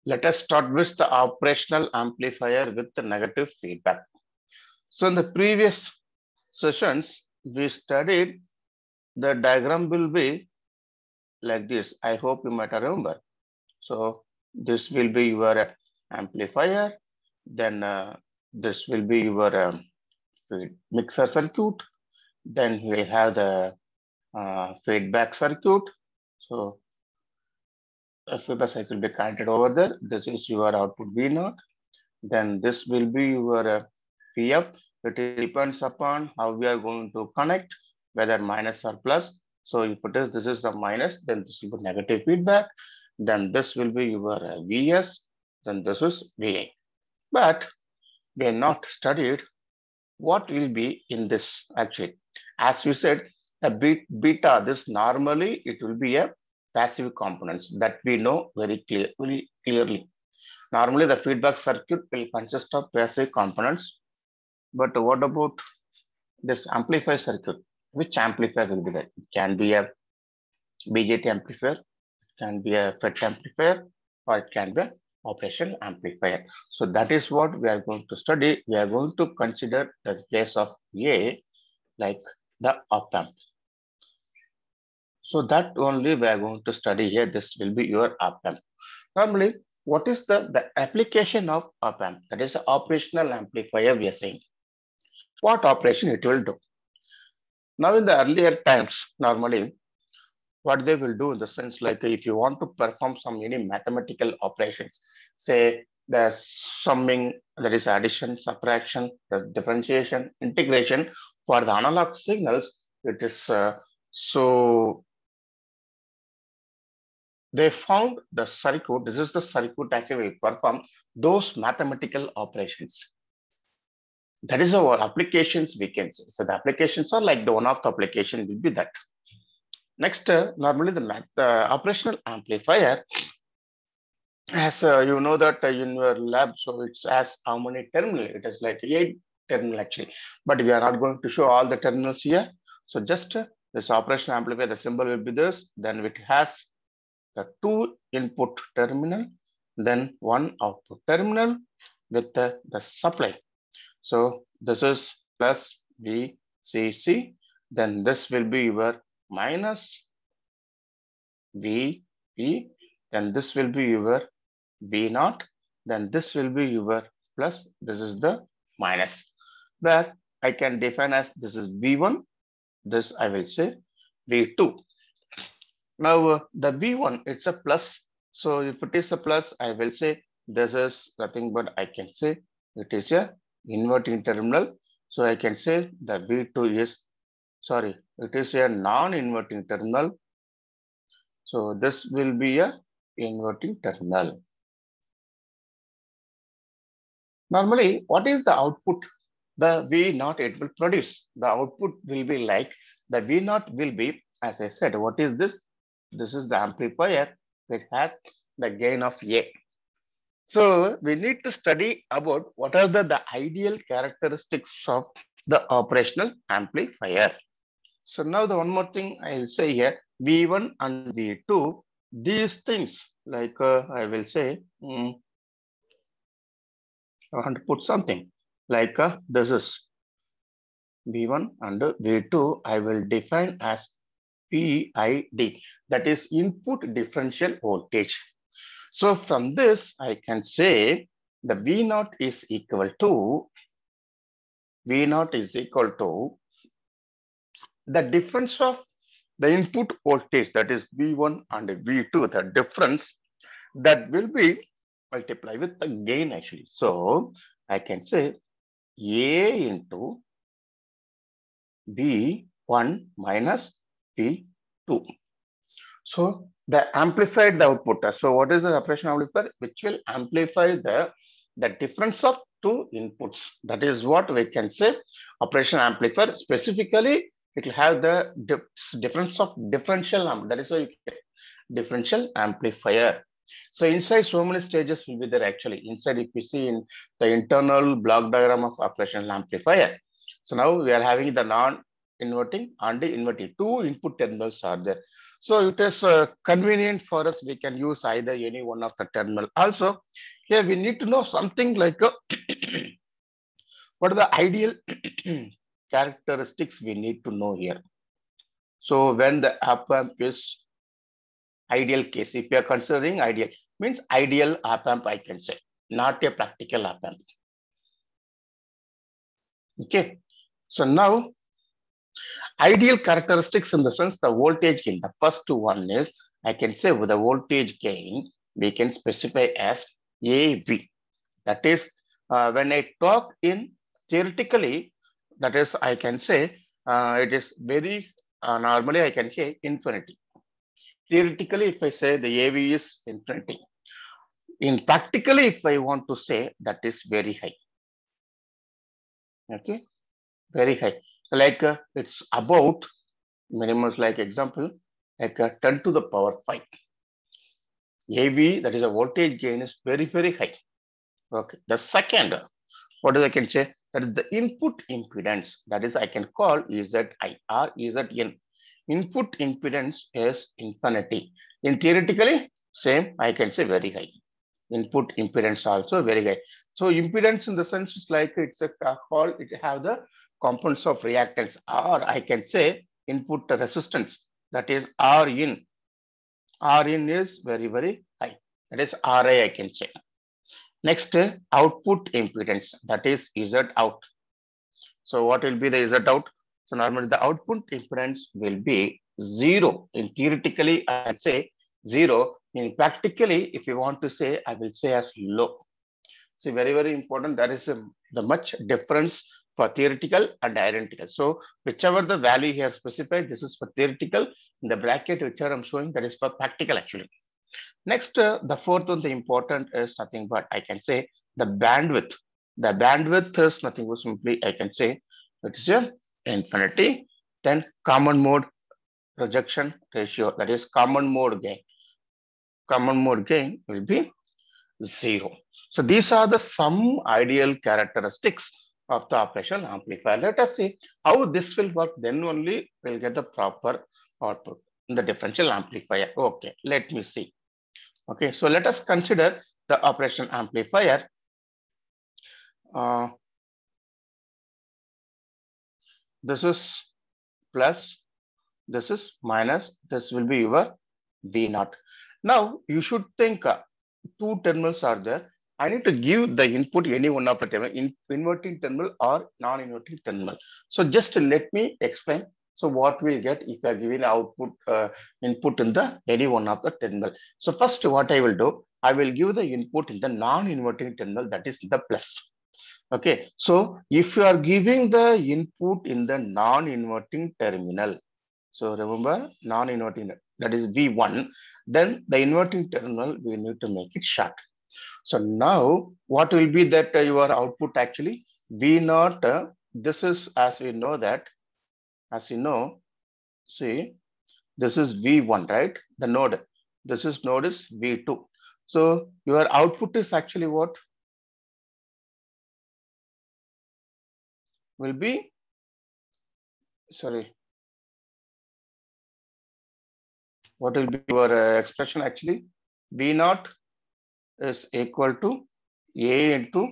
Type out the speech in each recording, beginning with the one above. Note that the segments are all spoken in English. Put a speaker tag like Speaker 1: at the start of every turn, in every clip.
Speaker 1: Let us start with the operational amplifier with the negative feedback. So in the previous sessions, we studied the diagram will be like this. I hope you might remember. So this will be your amplifier. Then this will be your mixer circuit. Then we have the feedback circuit. So a feedback circuit will be connected over there. This is your output V0. Then this will be your PF. It depends upon how we are going to connect, whether minus or plus. So if it is, this is a minus, then this will be negative feedback. Then this will be your VS, then this is VA. But we have not studied what will be in this actually. As we said, the beta, this normally it will be a passive components that we know very clearly. Normally, the feedback circuit will consist of passive components. But what about this amplifier circuit? Which amplifier will be there? It can be a BJT amplifier, it can be a FET amplifier, or it can be an operational amplifier. So that is what we are going to study. We are going to consider the place of A like the op amp. So that only we are going to study here. This will be your op amp. Normally, what is the application of op amp? That is the operational amplifier we are saying. What operation it will do? Now in the earlier times, normally what they will do in the sense like if you want to perform some any mathematical operations, say the summing, that is addition, subtraction, the differentiation, integration for the analog signals, it is so they found the circuit, this is the circuit actually will perform those mathematical operations. That is our applications we can say. So the applications are like the one of the application will be that. Next, normally the operational amplifier, as you know that in your lab, so it's as how many terminal? It is like 8 terminal actually, but we are not going to show all the terminals here. So just this operational amplifier, the symbol will be this. Then it has the 2 input terminal, then 1 output terminal with the supply. So this is plus VCC, then this will be your minus VP, then this will be your V0, then this will be your plus, this is the minus. Where I can define as this is V1, this I will say V2. Now the V1, it's a plus. So if it is a plus, I will say this is nothing but I can say it is a inverting terminal. So I can say the V2 is, sorry, it is a non-inverting terminal. So this will be a inverting terminal. Normally, what is the output? The V0 it will produce. The output will be like the V0 will be, as I said, what is this? This is the amplifier which has the gain of A. So we need to study about what are the ideal characteristics of the operational amplifier. So now the one more thing I will say here, V1 and V2, these things like I will say, I want to put something like this is V1 and V2, I will define as PID, that is input differential voltage. So from this, I can say the V0 is equal to the difference of the input voltage, that is V1 and V2, the difference that will be multiplied with the gain actually. So I can say A into V1 minus V2. So the amplified the output. So what is the operation amplifier? Which will amplify the difference of two inputs. That is what we can say operation amplifier. Specifically, it will have the difference of differential. That is why you get differential amplifier. So inside so many stages will be there actually. Inside if we see in the internal block diagram of operational amplifier. So now we are having the inverting and inverting. Two input terminals are there. So it is convenient for us. We can use either any one of the terminal. Also, here we need to know something like what are the ideal characteristics we need to know here. So when the op amp is ideal case, if you are considering ideal, means ideal op amp, I can say, not a practical op amp. Okay. So now ideal characteristics in the sense the voltage gain. The first one is I can say with the voltage gain, we can specify as AV. That is when I talk in theoretically, that is I can say it is very normally I can say infinity. Theoretically, if I say the AV is infinity. In practically, if I want to say that is very high. Okay, very high. So like it's about minimum like example like 10 to the power 5. AV, that is a voltage gain, is very, very high. Okay. The second, what is I can say? That is the input impedance. That is I can call ZI or ZN. Input impedance is infinity. In theoretically, same, I can say very high. Input impedance also very high. So impedance in the sense is like it's a call, it have the components of reactance, or I can say input resistance, that is R in. R in is very, very high. That is RI, I can say. Next, output impedance, that is Z out. So what will be the Z out? So normally the output impedance will be 0. In theoretically, I can say 0. In practically, if you want to say, I will say as low. See, very, very important. That is the much difference for theoretical and identical. So whichever the value here specified, this is for theoretical. In the bracket which I'm showing, that is for practical actually. Next, the fourth one, the important is nothing but I can say the bandwidth. The bandwidth is nothing but simply I can say it is a infinity. Then common mode projection ratio, that is common mode gain. Common mode gain will be 0. So these are the some ideal characteristics of the operational amplifier. Let us see how this will work. Then only we'll get the proper output in the differential amplifier. Okay, let me see. Okay, so let us consider the operational amplifier. This is plus, this is minus, this will be your V naught. Now you should think two terminals are there. I need to give the input any one of the terminal, inverting terminal or non-inverting terminal. So just let me explain. So what we'll get if I are giving output input in the any one of the terminal. So first what I will do, I will give the input in the non-inverting terminal, that is the plus. Okay, so if you are giving the input in the non-inverting terminal, so remember non-inverting, that is V1, then the inverting terminal, we need to make it short. So now what will be that your output actually? V0, this is as we know that, as you know, see, this is V1, right? The node, this is node is V2. So your output is actually what? Will be, sorry, what will be your expression actually? V0 is equal to A into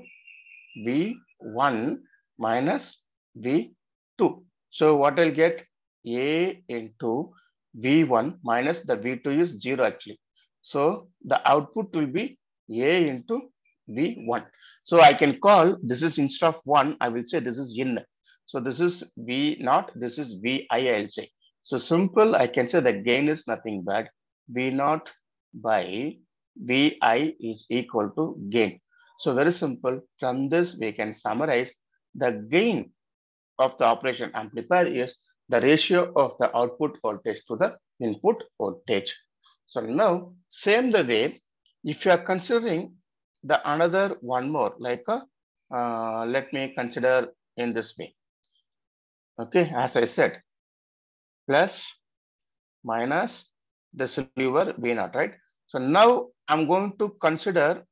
Speaker 1: V1 minus V2. So what I'll get? A into V1 minus the V2 is 0 actually. So the output will be A into V1. So I can call this is instead of 1, I will say this is in. So this is V0, this is Vi, I'll say. So simple, I can say the gain is nothing but V0 by Vi is equal to gain. So very simple. From this, we can summarize the gain of the operation amplifier is the ratio of the output voltage to the input voltage. So now, same the way, if you are considering the another one more, like let me consider in this way. Okay, as I said, plus, minus, this will be your V0, right? So now I'm going to consider.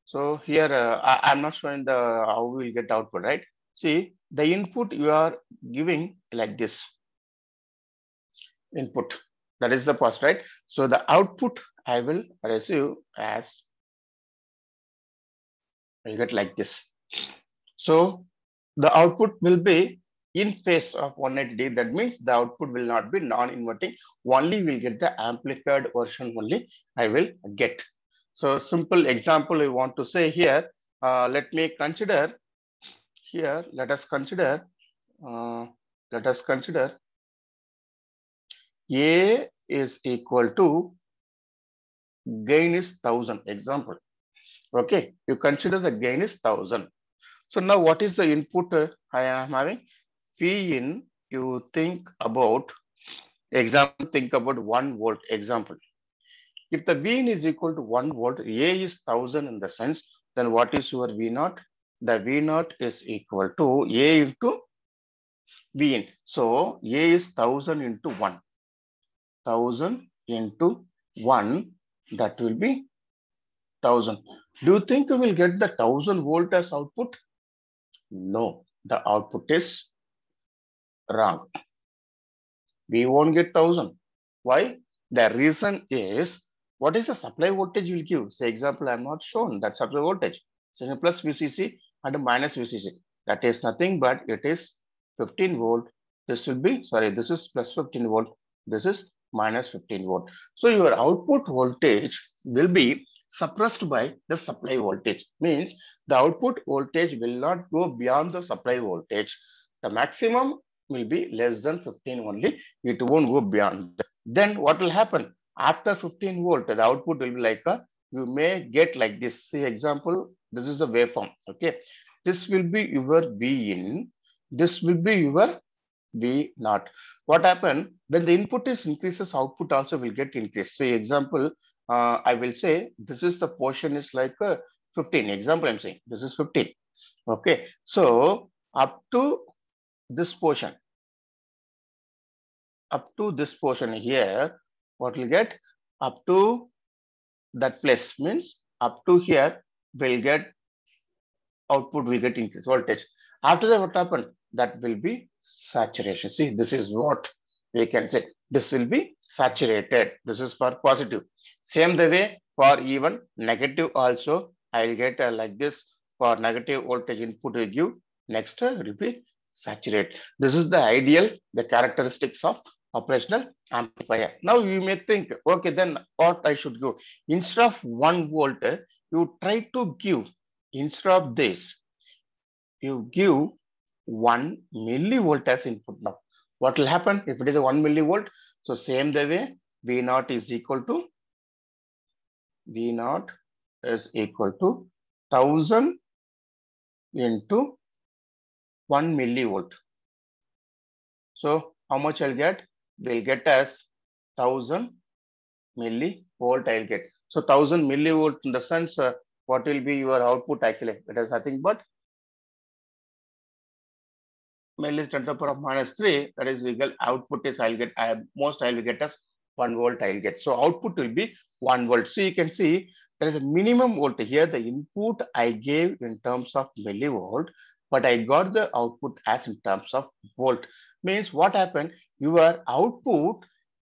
Speaker 1: So here I'm not showing the how we will get output, right? See, the input you are giving like this input, that is the past, right? So the output I will receive as, I get like this. So the output will be in phase of 180. That means the output will not be non-inverting. Only will get the amplified version only I will get. So simple example I want to say here. Let me consider here. Let us consider. A is equal to gain is 1000. Example. Okay. You consider the gain is 1000. So now what is the input I am having? V in, you think about, example, think about 1 volt example. If the V in is equal to 1 volt, A is 1000 in the sense, then what is your V naught? The V naught is equal to A into V in. So A is 1000 into 1. 1000 into 1, that will be 1000. Do you think you will get the 1000 volt as output? No, the output is wrong. We won't get 1000. Why? The reason is, what is the supply voltage you will give? Say example, I am not shown that supply voltage. So plus VCC and minus VCC. That is nothing but it is 15 volt. This will be, sorry, this is plus 15 volt. This is minus 15 volt. So your output voltage will be suppressed by the supply voltage. Means the output voltage will not go beyond the supply voltage. The maximum will be less than 15 only. It won't go beyond. Then what will happen? After 15 volt, the output will be like you may get like this. See example, this is the waveform. Okay. This will be your V in. This will be your V naught. What happened? When the input is increases, output also will get increased. So example, I will say this is the portion is like 15. Example, I'm saying this is 15. Okay. So up to this portion, here, what will get up to that place means up to here will get output will get increased voltage. After that, what happened? That will be saturation. See, this is what we can say. This will be saturated. This is for positive. Same the way for even negative also. I will get like this for negative voltage input we give. Next will be saturate. This is the ideal, the characteristics of operational amplifier. Now you may think, okay, then what I should go? Instead of 1 volt, you try to give, instead of this, you give 1 millivolt as input. Now, what will happen if it is a 1 millivolt? So same the way, V naught is equal to 1000 into 1 millivolt. So how much I'll get? We'll get as 1000 millivolt I'll get. So 1000 millivolt in the sense, what will be your output actually? It is nothing but milli 10 to the power of minus 3. That is equal output is I'll get, most I will get as 1 volt I'll get. So output will be 1 volt. So you can see there is a minimum voltage here. The input I gave in terms of millivolt, but I got the output as in terms of volt. Means what happened? Your output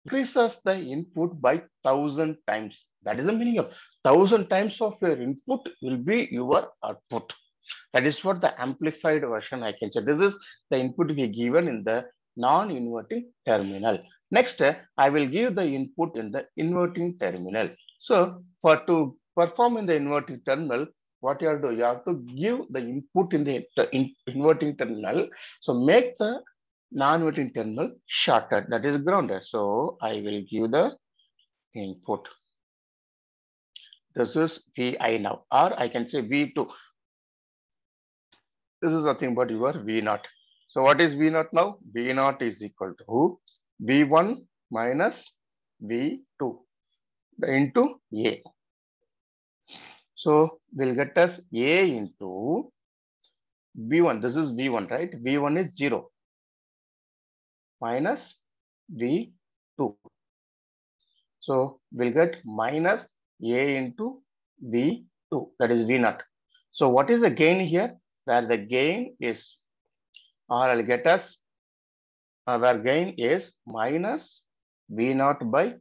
Speaker 1: increases the input by 1000 times. That is the meaning of 1000 times of your input will be your output. That is what the amplified version I can say. This is the input we given in the non-inverting terminal. Next, I will give the input in the inverting terminal. So to perform in the inverting terminal, what you have to do? You have to give the input in the inverting terminal. So make the non-inverting terminal shorted, that is grounded. So I will give the input. This is Vi now, or I can say V2. This is nothing but your V naught. So what is V naught now? V naught is equal to V1 minus V2 into A. So we'll get us A into V1. This is V1, right? V1 is 0 minus V2. So we'll get minus A into V2. That is V naught. So what is the gain here? Where the gain is or I'll get as our gain is minus V naught by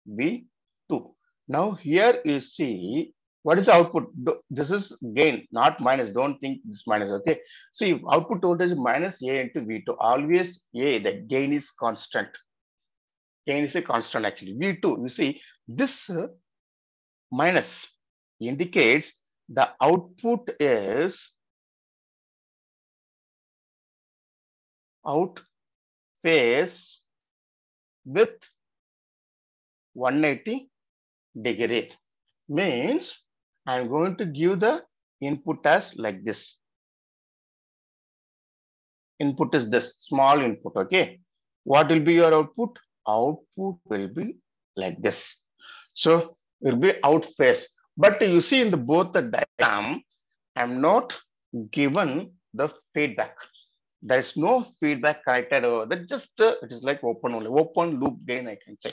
Speaker 1: V2. Now here you see what is the output. This is gain, not minus. Don't think this minus. Okay. See, output voltage minus A into V2. Always A, the gain is constant. Gain is a constant actually. V2, you see, this minus indicates the output is out phase with 180 degree. Means I'm going to give the input as like this. Input is this small input. Okay. What will be your output? Output will be like this. So it will be out phase. But you see in the both the diagram, I'm not given the feedback. There is no feedback connected over that. Just it is like open only, open loop gain, I can say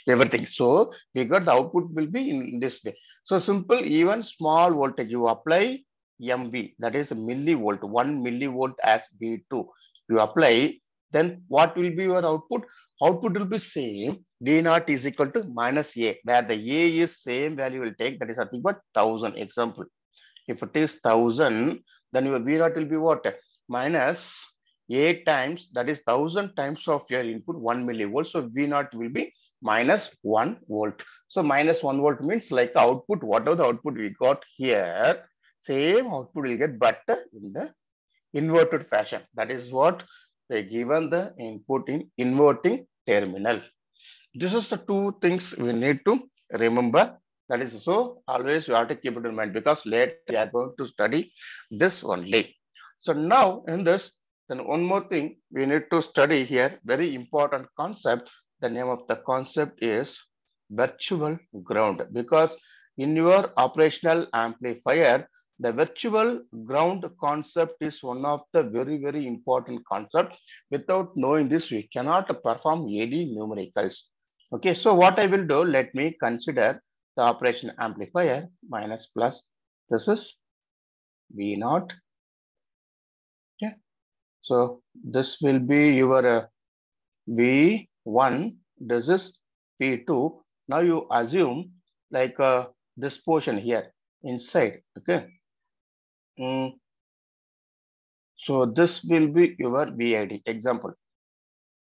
Speaker 1: everything. So we got the output will be in this way. So simple, even small voltage you apply MV, that is a millivolt, 1 millivolt as V2. You apply, then what will be your output? Output will be same. V naught is equal to minus A, where the A is same value will take, that is nothing but 1000. Example, if it is 1000, then your V naught will be what? Minus A times, that is 1000 times of your input 1 millivolt. So V naught will be minus 1 volt. So minus 1 volt means like output, whatever the output we got here, same output will get, but in the inverted fashion. That is what they given the input in inverting terminal. This is the two things we need to remember. That is so always you have to keep it in mind because later we are going to study this only. So now in this, then one more thing we need to study here, very important concept. The name of the concept is virtual ground, because in your operational amplifier, the virtual ground concept is one of the very, very important concept. Without knowing this, we cannot perform any numericals. Okay, so what I will do, let me consider the operation amplifier minus plus. This is V naught. Okay, so this will be your V1. This is V2. Now you assume like this portion here inside. Okay. So this will be your VID. Example,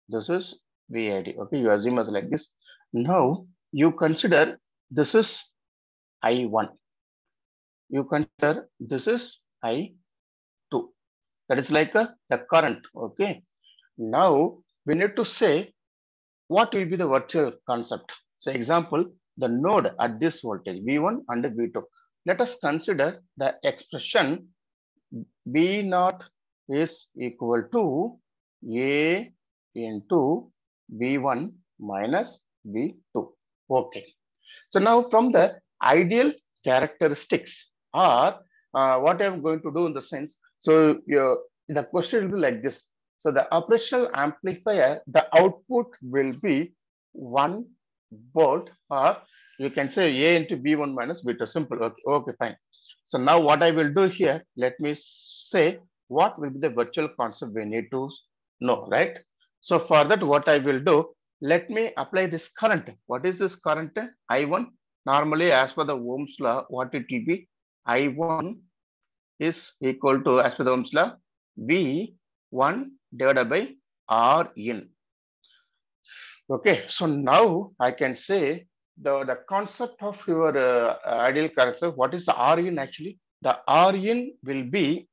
Speaker 1: this is VID. Okay, you assume as like this. Now you consider this is I1. You consider this is I2. That is like the current. Okay. Now we need to say what will be the virtual concept. So example, the node at this voltage V1 and V2. Let us consider the expression V naught is equal to A into V1 minus V2. Okay. So now from the ideal characteristics or what I'm going to do in the sense, so the question will be like this. So the operational amplifier, the output will be 1 volt, or you can say A into V1 minus V2. Simple. Okay, okay, fine. So now what I will do here, let me say what will be the virtual concept we need to know, right? So for that, what I will do, let me apply this current. What is this current? I1. Normally, as per the Ohm's law, what it will be? I1 is equal to, as per the Ohm's law, V1 divided by R in. Okay, so now I can say the concept of your ideal character. What is the R in actually? The R in will be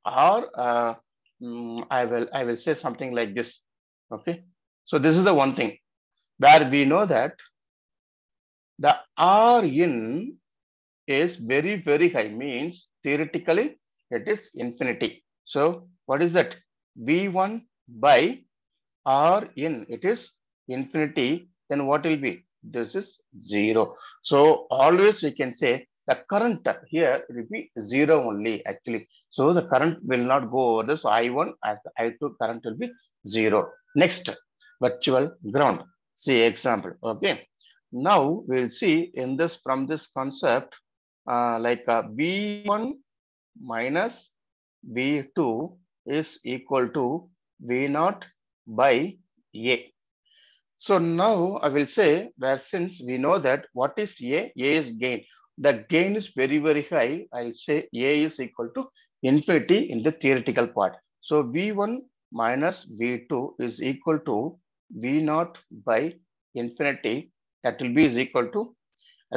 Speaker 1: R. I will say something like this. Okay, so this is the one thing where we know that the R in is very, very high, means theoretically it is infinity. So what is that? V1 by R in, it is infinity, then what will be? This is 0. So always we can say the current here will be 0 only actually. So the current will not go over this. So I1 as the I2 current will be 0. Next, virtual ground. See example. Okay. Now we'll see in this, from this concept, like V1 minus V2 is equal to V naught by A. So now I will say where since we know that what is A is gain. The gain is very, very high. I'll say A is equal to infinity in the theoretical part. So V1 minus V2 is equal to V naught by infinity. That will be is equal to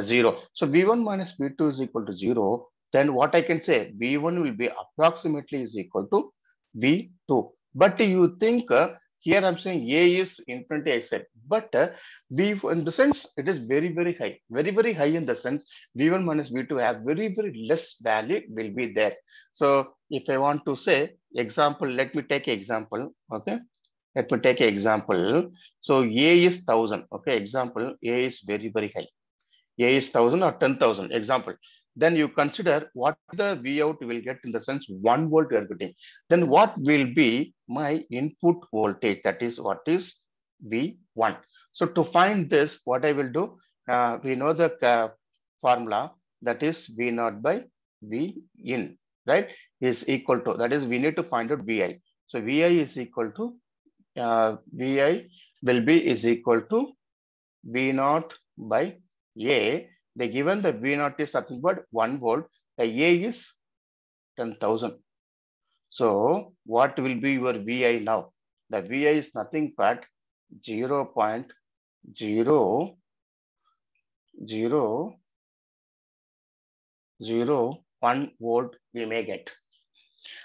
Speaker 1: 0. So V1 minus V2 is equal to 0. Then what I can say, V1 will be approximately is equal to V2. But you think here I'm saying A is infinity, I said, but V in the sense it is very, very high in the sense V1 minus V2 have very, very less value will be there. So if I want to say example, let me take an example. Okay. Let me take an example. So A is 1000. Okay. Example, A is very, very high. A is 1000 or 10,000 example. Then you consider what the V out will get in the sense 1 volt you are getting. Then what will be my input voltage? That is what is V1. So to find this, what I will do, we know the formula that is V naught by V in, right? Is equal to, that is we need to find out VI. So VI is equal to, VI will be is equal to V naught by A. They given the V naught is nothing but 1 volt. The A is 10,000. So what will be your VI now? The VI is nothing but 0.0001 volt we may get.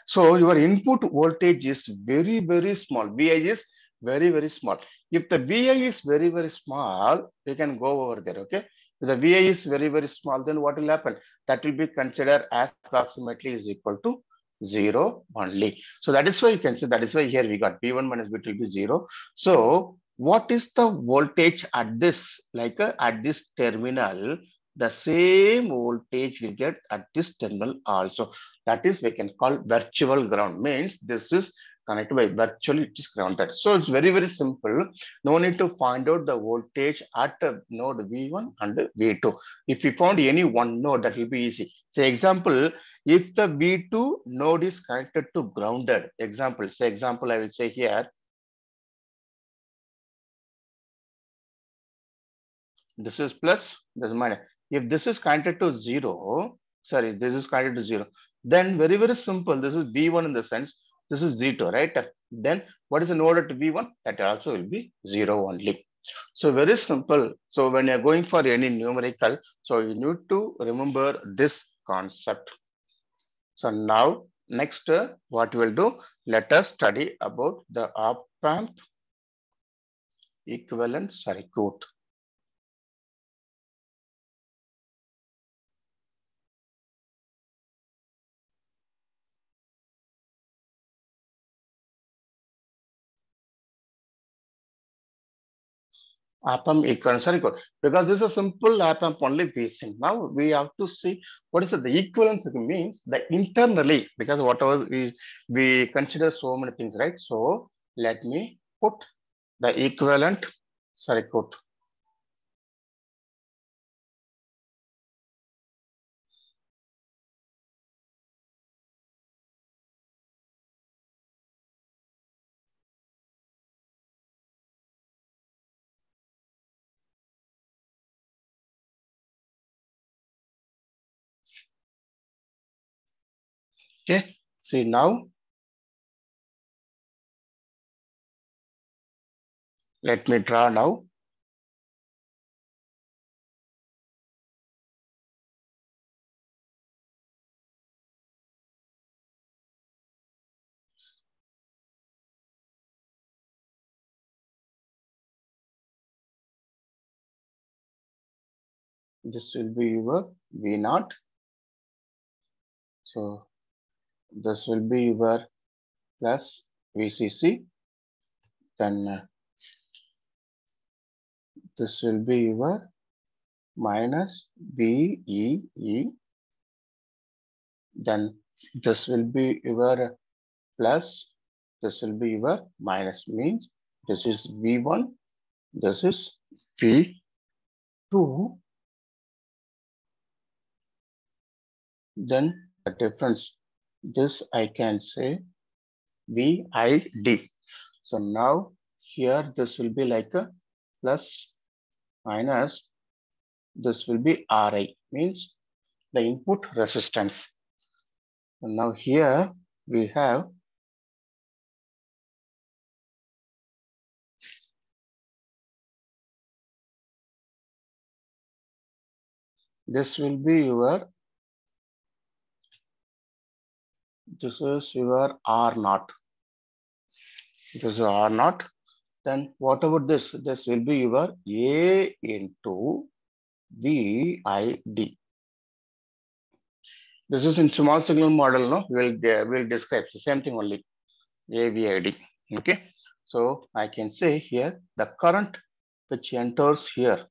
Speaker 1: So your input voltage is very, very small. VI is very, very small. If the VI is very, very small, we can go over there, okay? If the VI is very, very small, then what will happen? That will be considered as approximately is equal to 0 only. So that is why you can say, that is why here we got V1 minus V2 will be 0. So what is the voltage at this, like at this terminal? The same voltage we get at this terminal also. That is we can call virtual ground, means this is connected by virtually it is grounded. So it's very, very simple. No need to find out the voltage at node V1 and V2. If we found any one node, that will be easy. Say example, if the V2 node is connected to grounded, example, say example, I will say here, this is plus, this is minus. If this is connected to 0, sorry, this is connected to 0, then very, very simple. This is V1 in the sense, this is Z2, right? Then what is the node at V1? That also will be 0 only. So very simple. So when you're going for any numerical, so you need to remember this concept. So now next, what we'll do, let us study about the op-amp equivalent circuit. Op-amp equivalent circuit, because this is a simple op-amp only facing. Now we have to see what is the equivalence means, the internally, because whatever we consider so many things, right? So let me put the equivalent circuit. Okay, see now, let me draw now. This will be your V naught. So this will be your plus VCC. Then this will be your minus VEE. Then this will be your plus, this will be your minus, means this is V1, this is V2. Then the difference, this I can say VID. So now here this will be like a plus minus, this will be Ri, means the input resistance. And now here we have this will be your, this is your R naught. This is R naught. Then what about this? This will be your A into VID. This is in small signal model, no? We'll describe the same thing only, AVID. Okay. So I can say here the current which enters here.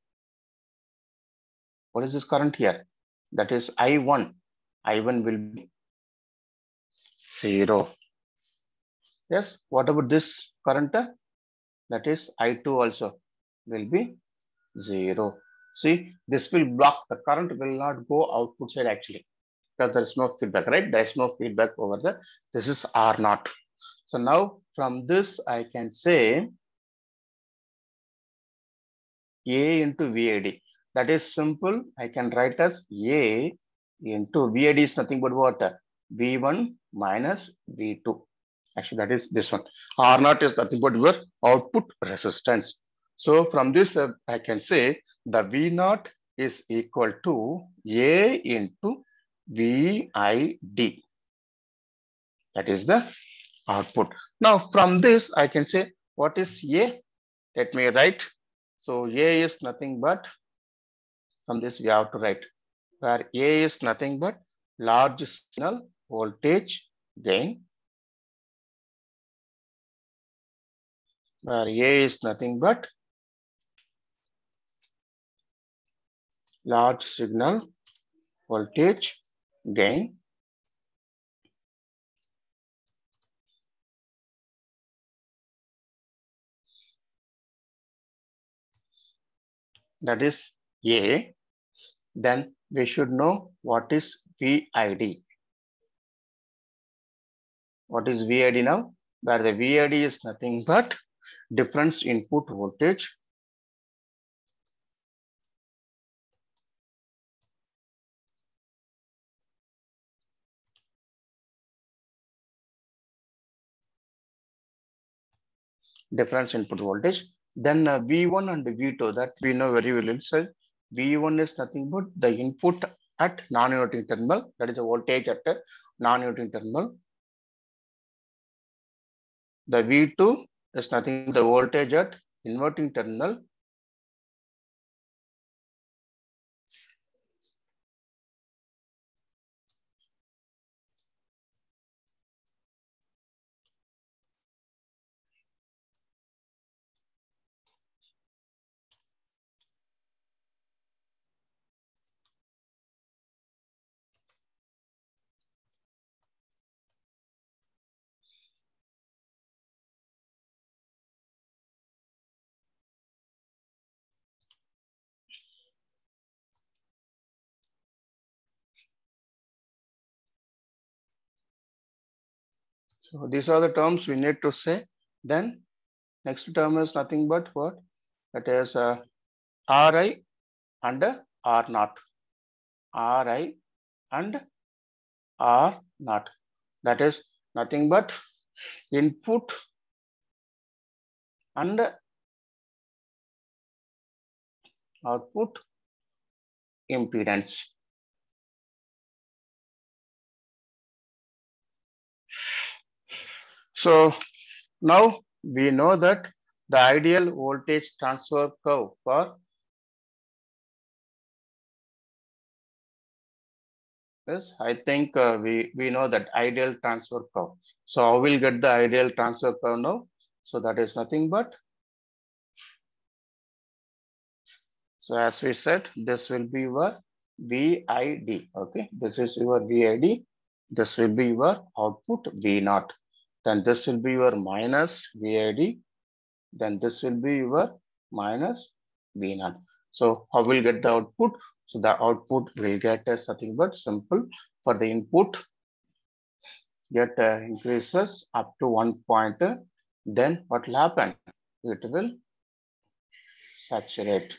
Speaker 1: What is this current here? That is I1. I1 will be 0. Yes. What about this current? That is I2 also will be 0. See, this will block, the current will not go output side actually, because there is no feedback, right? There is no feedback over there. This is R naught. So now from this, I can say A into VID. That is simple. I can write as A into VID is nothing but what? V1 minus V2. Actually, that is this one. R naught is nothing but your output resistance. So from this, I can say the V naught is equal to A into VID. That is the output. Now from this, I can say what is A? Let me write. So A is nothing but, from this we have to write, where A is nothing but large signal voltage gain, where A is nothing but large signal voltage gain, that is A. Then we should know what is VID. What is VID now? Where the VID is nothing but difference input voltage difference input voltage. Then V1 and V2, that we know very well. So V1 is nothing but the input at non-inverting terminal, that is the voltage at a non-inverting terminal. The V2 is nothing but the voltage at inverting terminal. So these are the terms we need to say. Then next term is nothing but what? That is Ri and R naught. Ri and R naught. That is nothing but input and output impedance. So now we know that the ideal voltage transfer curve for this, I think we know that ideal transfer curve. So I will get the ideal transfer curve now. So that is nothing but, so as we said, this will be your VID. Okay, this is your VID. This will be your output V naught. Then this will be your minus VID. Then this will be your minus V naught. So how will get the output? So the output will get as nothing but simple. For the input, get increases up to 1.9 then what will happen? It will saturate.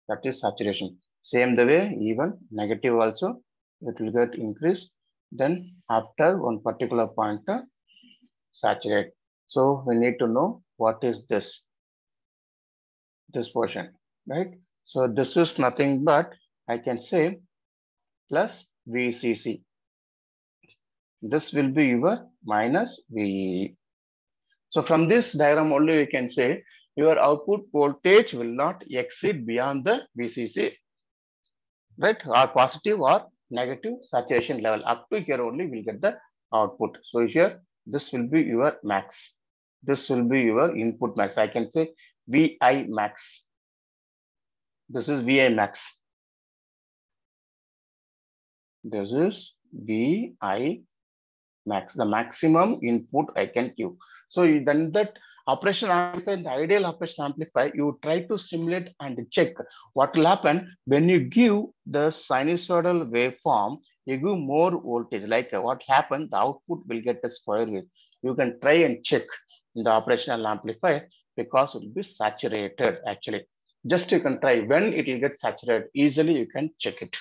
Speaker 1: That is saturation. Same the way, even negative also, it will get increased. Then after one particular point, saturate. So we need to know what is this portion, right? So this is nothing but I can say plus VCC. This will be your minus VEE. So from this diagram only we can say your output voltage will not exceed beyond the VCC, right? Or positive or negative saturation level. Up to here only we'll get the output. So here this will be your max. This will be your input max. I can say VI max. This is VI max. This is VI max, the maximum input I can give. So then that operation amplifier, the ideal operation amplifier, you try to simulate and check what will happen when you give the sinusoidal waveform, you give more voltage, like what happened, the output will get a square wave. You can try and check in the operational amplifier because it will be saturated actually. Just you can try when it will get saturated, easily you can check it.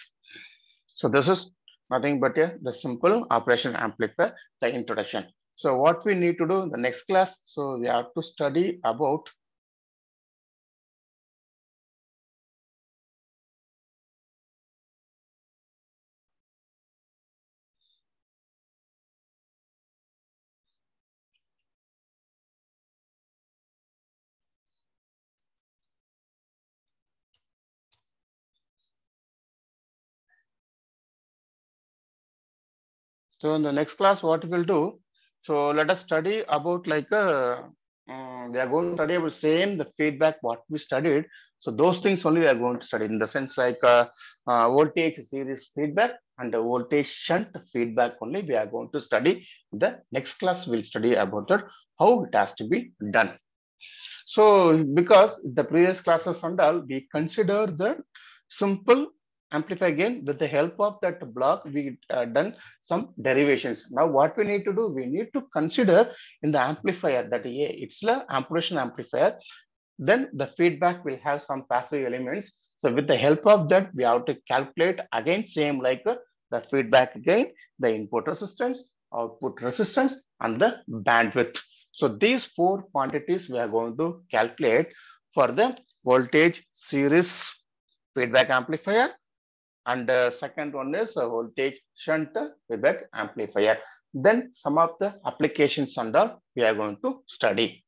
Speaker 1: So this is nothing but the simple operation amplifier, the introduction. So what we need to do in the next class, so we have to study about so in the next class, what we'll do, so let us study about like we are going to study about same the feedback what we studied. So those things only we are going to study in the sense like voltage series feedback and the voltage shunt feedback only we are going to study. The next class we'll study about that, how it has to be done. So because the previous classes and all, we consider the simple amplifier gain with the help of that block, we done some derivations. Now what we need to do, we need to consider in the amplifier that it's the operation amplifier, then the feedback will have some passive elements. So with the help of that, we have to calculate again same like the feedback gain, the input resistance, output resistance, and the bandwidth. So these four quantities we are going to calculate for the voltage series feedback amplifier, and the second one is a voltage shunt feedback amplifier. Then some of the applications and all we are going to study.